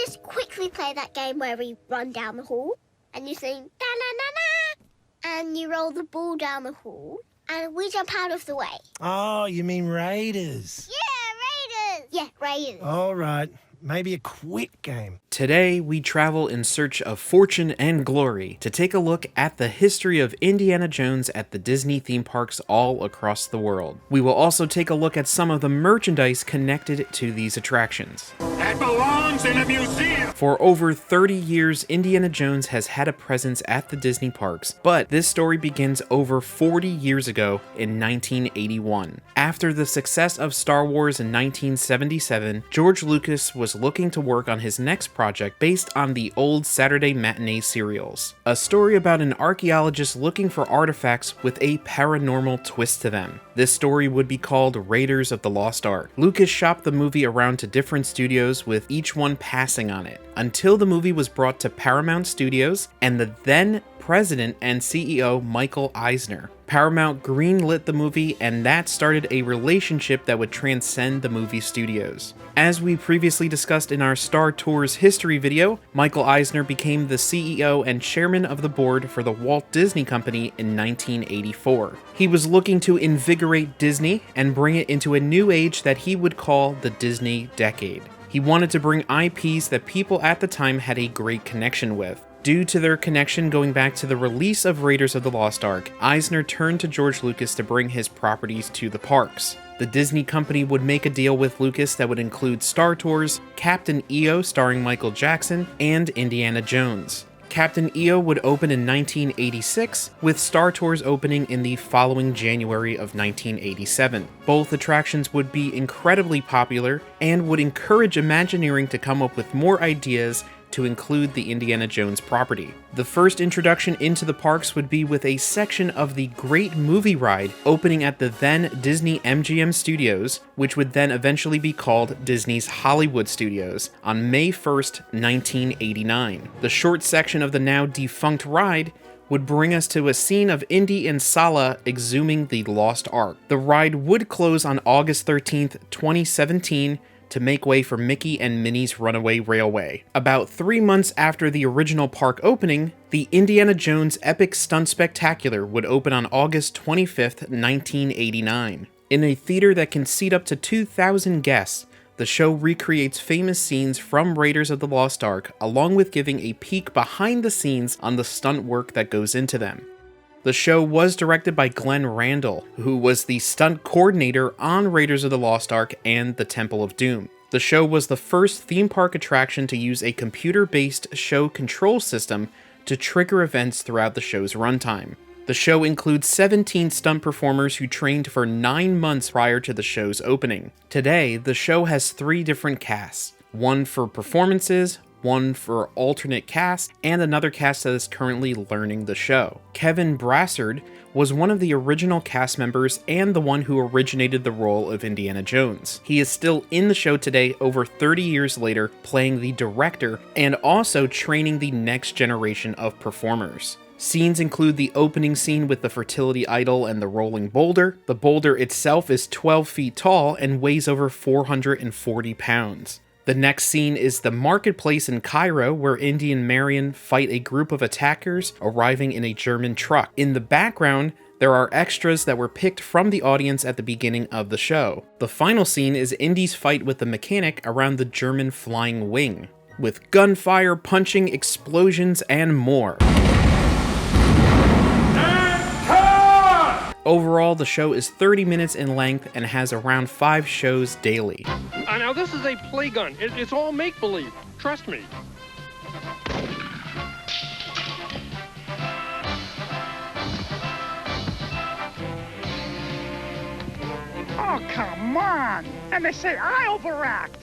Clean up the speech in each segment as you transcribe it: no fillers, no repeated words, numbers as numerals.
just quickly play that game where we run down the hall and you sing da-na-na-na and you roll the ball down the hall and we jump out of the way. Oh, you mean Raiders? Yeah, Raiders! Yeah, Raiders. All right. Maybe a quick game. Today, we travel in search of fortune and glory to take a look at the history of Indiana Jones at the Disney theme parks all across the world. We will also take a look at some of the merchandise connected to these attractions. That belongs in a museum! For over 30 years, Indiana Jones has had a presence at the Disney parks, but this story begins over 40 years ago in 1981. After the success of Star Wars in 1977, George Lucas was looking to work on his next project based on the old Saturday matinee serials. A story about an archaeologist looking for artifacts with a paranormal twist to them. This story would be called Raiders of the Lost Ark. Lucas shopped the movie around to different studios, with each one passing on it, until the movie was brought to Paramount Studios and the then president and CEO Michael Eisner. Paramount greenlit the movie, and that started a relationship that would transcend the movie studios. As we previously discussed in our Star Tours history video, Michael Eisner became the CEO and chairman of the board for the Walt Disney Company in 1984. He was looking to invigorate Disney and bring it into a new age that he would call the Disney Decade. He wanted to bring IPs that people at the time had a great connection with. Due to their connection going back to the release of Raiders of the Lost Ark, Eisner turned to George Lucas to bring his properties to the parks. The Disney Company would make a deal with Lucas that would include Star Tours, Captain EO starring Michael Jackson, and Indiana Jones. Captain EO would open in 1986, with Star Tours opening in the following January of 1987. Both attractions would be incredibly popular and would encourage Imagineering to come up with more ideas to include the Indiana Jones property. The first introduction into the parks would be with a section of the Great Movie Ride opening at the then Disney MGM Studios, which would then eventually be called Disney's Hollywood Studios, on May 1st, 1989. The short section of the now defunct ride would bring us to a scene of Indy and Sala exhuming the Lost Ark. The ride would close on August 13th, 2017, to make way for Mickey and Minnie's Runaway Railway. About 3 months after the original park opening, the Indiana Jones Epic Stunt Spectacular would open on August 25th, 1989. In a theater that can seat up to 2,000 guests, the show recreates famous scenes from Raiders of the Lost Ark, along with giving a peek behind the scenes on the stunt work that goes into them. The show was directed by Glenn Randall, who was the stunt coordinator on Raiders of the Lost Ark and the Temple of Doom. The show was the first theme park attraction to use a computer-based show control system to trigger events throughout the show's runtime. The show includes 17 stunt performers who trained for 9 months prior to the show's opening. Today, the show has 3 different casts, one for performances, one for alternate cast, and another cast that is currently learning the show. Kevin Brassard was one of the original cast members and the one who originated the role of Indiana Jones. He is still in the show today, over 30 years later, playing the director and also training the next generation of performers. Scenes include the opening scene with the fertility idol and the rolling boulder. The boulder itself is 12 feet tall and weighs over 440 pounds. The next scene is the marketplace in Cairo, where Indy and Marion fight a group of attackers arriving in a German truck. In the background, there are extras that were picked from the audience at the beginning of the show. The final scene is Indy's fight with the mechanic around the German flying wing, with gunfire, punching, explosions, and more. Overall, the show is 30 minutes in length and has around 5 shows daily. Now this is a play gun. It's all make-believe. Trust me. Oh, come on! And they say I overact!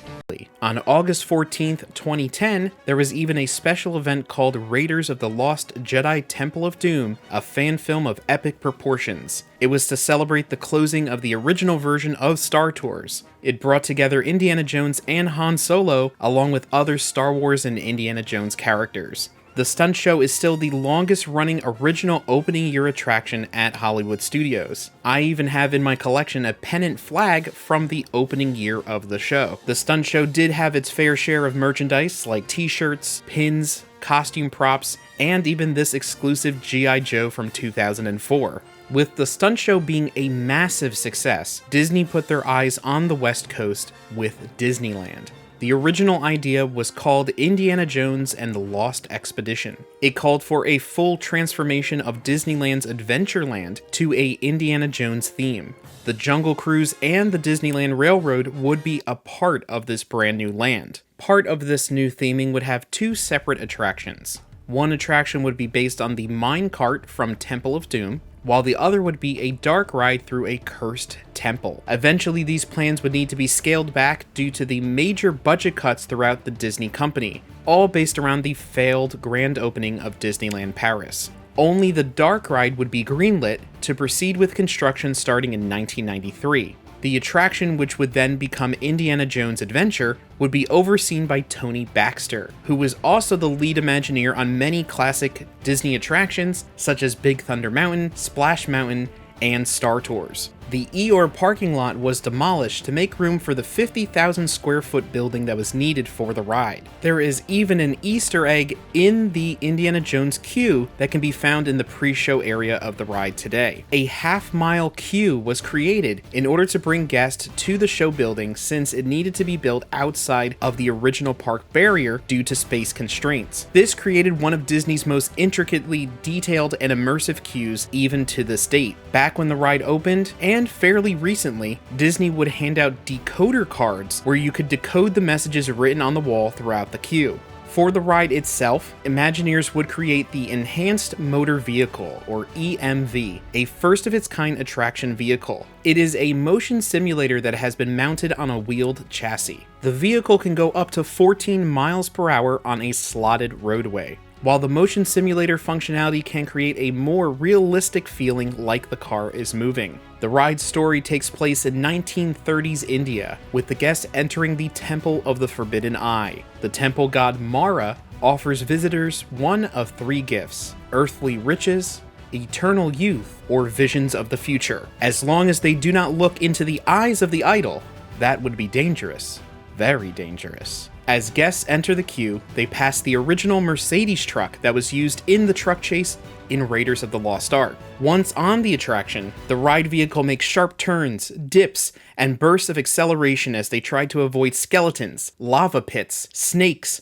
On August 14th, 2010, there was even a special event called Raiders of the Lost Jedi Temple of Doom, a fan film of epic proportions. It was to celebrate the closing of the original version of Star Tours. It brought together Indiana Jones and Han Solo, along with other Star Wars and Indiana Jones characters. The Stunt Show is still the longest running original opening year attraction at Hollywood Studios. I even have in my collection a pennant flag from the opening year of the show. The Stunt Show did have its fair share of merchandise like t-shirts, pins, costume props, and even this exclusive G.I. Joe from 2004. With the Stunt Show being a massive success, Disney put their eyes on the West Coast with Disneyland. The original idea was called Indiana Jones and the Lost Expedition. It called for a full transformation of Disneyland's Adventureland to a Indiana Jones theme. The Jungle Cruise and the Disneyland Railroad would be a part of this brand new land. Part of this new theming would have two separate attractions. One attraction would be based on the mine cart from Temple of Doom, while the other would be a dark ride through a cursed temple. Eventually, these plans would need to be scaled back due to the major budget cuts throughout the Disney company, all based around the failed grand opening of Disneyland Paris. Only the dark ride would be greenlit to proceed with construction starting in 1993. The attraction, which would then become Indiana Jones Adventure, would be overseen by Tony Baxter, who was also the lead Imagineer on many classic Disney attractions such as Big Thunder Mountain, Splash Mountain, and Star Tours. The Eeyore parking lot was demolished to make room for the 50,000 square foot building that was needed for the ride. There is even an Easter egg in the Indiana Jones queue that can be found in the pre-show area of the ride today. A half-mile queue was created in order to bring guests to the show building since it needed to be built outside of the original park barrier due to space constraints. This created one of Disney's most intricately detailed and immersive queues even to this date. Back when the ride opened, and fairly recently, Disney would hand out decoder cards where you could decode the messages written on the wall throughout the queue. For the ride itself, Imagineers would create the Enhanced Motor Vehicle, or EMV, a first-of-its-kind attraction vehicle. It is a motion simulator that has been mounted on a wheeled chassis. The vehicle can go up to 14 miles per hour on a slotted roadway. While the motion simulator functionality can create a more realistic feeling like the car is moving. The ride's story takes place in 1930s India, with the guests entering the Temple of the Forbidden Eye. The temple god Mara offers visitors one of three gifts: earthly riches, eternal youth, or visions of the future. As long as they do not look into the eyes of the idol, that would be dangerous. Very dangerous. As guests enter the queue, they pass the original Mercedes truck that was used in the truck chase in Raiders of the Lost Ark. Once on the attraction, the ride vehicle makes sharp turns, dips, and bursts of acceleration as they try to avoid skeletons, lava pits, snakes,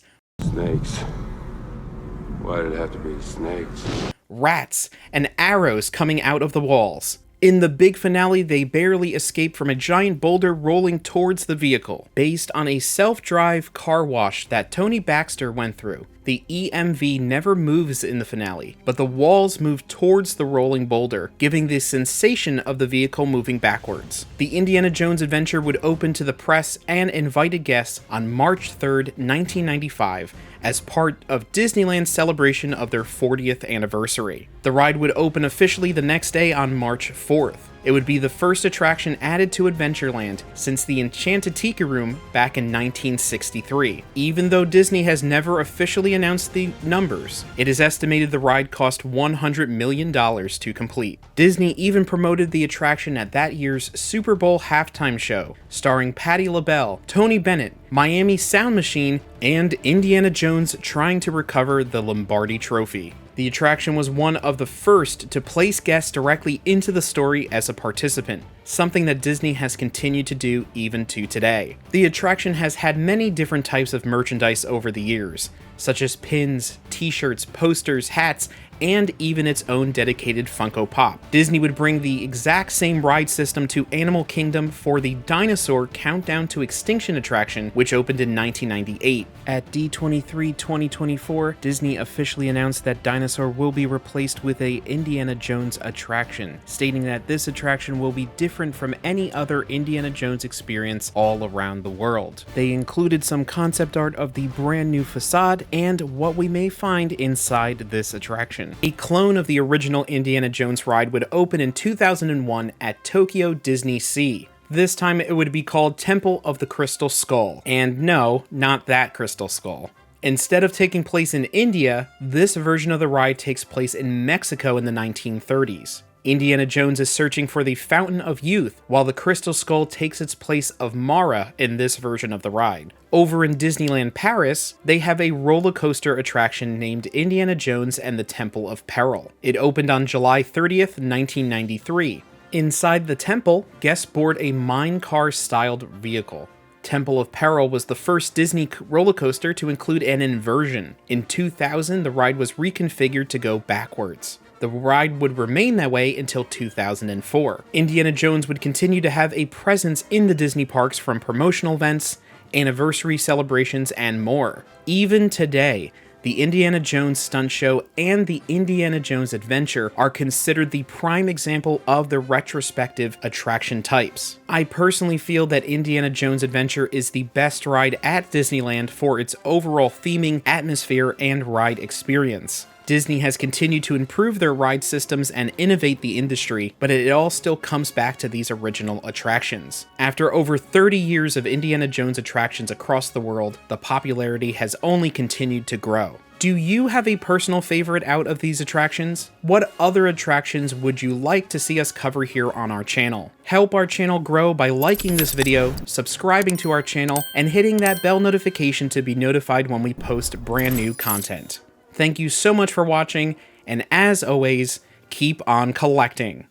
Why did it have to be snakes? rats, and arrows coming out of the walls. In the big finale, they barely escape from a giant boulder rolling towards the vehicle, based on a self-drive car wash that Tony Baxter went through. The EMV never moves in the finale, but the walls move towards the rolling boulder, giving the sensation of the vehicle moving backwards. The Indiana Jones Adventure would open to the press and invited guests on March 3rd, 1995, as part of Disneyland's celebration of their 40th anniversary. The ride would open officially the next day on March 4th. It would be the first attraction added to Adventureland since the Enchanted Tiki Room back in 1963. Even though Disney has never officially announced the numbers, it is estimated the ride cost $100 million to complete. Disney even promoted the attraction at that year's Super Bowl halftime show, starring Patti LaBelle, Tony Bennett, Miami Sound Machine, and Indiana Jones trying to recover the Lombardi Trophy. The attraction was one of the first to place guests directly into the story as a participant, something that Disney has continued to do even to today. The attraction has had many different types of merchandise over the years, such as pins, t-shirts, posters, hats, and even its own dedicated Funko Pop. Disney would bring the exact same ride system to Animal Kingdom for the Dinosaur Countdown to Extinction attraction, which opened in 1998. At D23 2024, Disney officially announced that Dinosaur will be replaced with a Indiana Jones attraction, stating that this attraction will be different from any other Indiana Jones experience all around the world. They included some concept art of the brand new facade and what we may find inside this attraction. A clone of the original Indiana Jones ride would open in 2001 at Tokyo DisneySea. This time it would be called Temple of the Crystal Skull. And no, not that crystal skull. Instead of taking place in India, this version of the ride takes place in Mexico in the 1930s. Indiana Jones is searching for the Fountain of Youth, while the Crystal Skull takes its place of Mara in this version of the ride. Over in Disneyland Paris, they have a roller coaster attraction named Indiana Jones and the Temple of Peril. It opened on July 30th, 1993. Inside the temple, guests board a mine-car-styled vehicle. Temple of Peril was the first Disney roller coaster to include an inversion. In 2000, the ride was reconfigured to go backwards. The ride would remain that way until 2004. Indiana Jones would continue to have a presence in the Disney parks from promotional events, anniversary celebrations, and more. Even today, the Indiana Jones Stunt Show and the Indiana Jones Adventure are considered the prime example of the retrospective attraction types. I personally feel that Indiana Jones Adventure is the best ride at Disneyland for its overall theming, atmosphere, and ride experience. Disney has continued to improve their ride systems and innovate the industry, but it all still comes back to these original attractions. After over 30 years of Indiana Jones attractions across the world, the popularity has only continued to grow. Do you have a personal favorite out of these attractions? What other attractions would you like to see us cover here on our channel? Help our channel grow by liking this video, subscribing to our channel, and hitting that bell notification to be notified when we post brand new content. Thank you so much for watching, and as always, keep on collecting.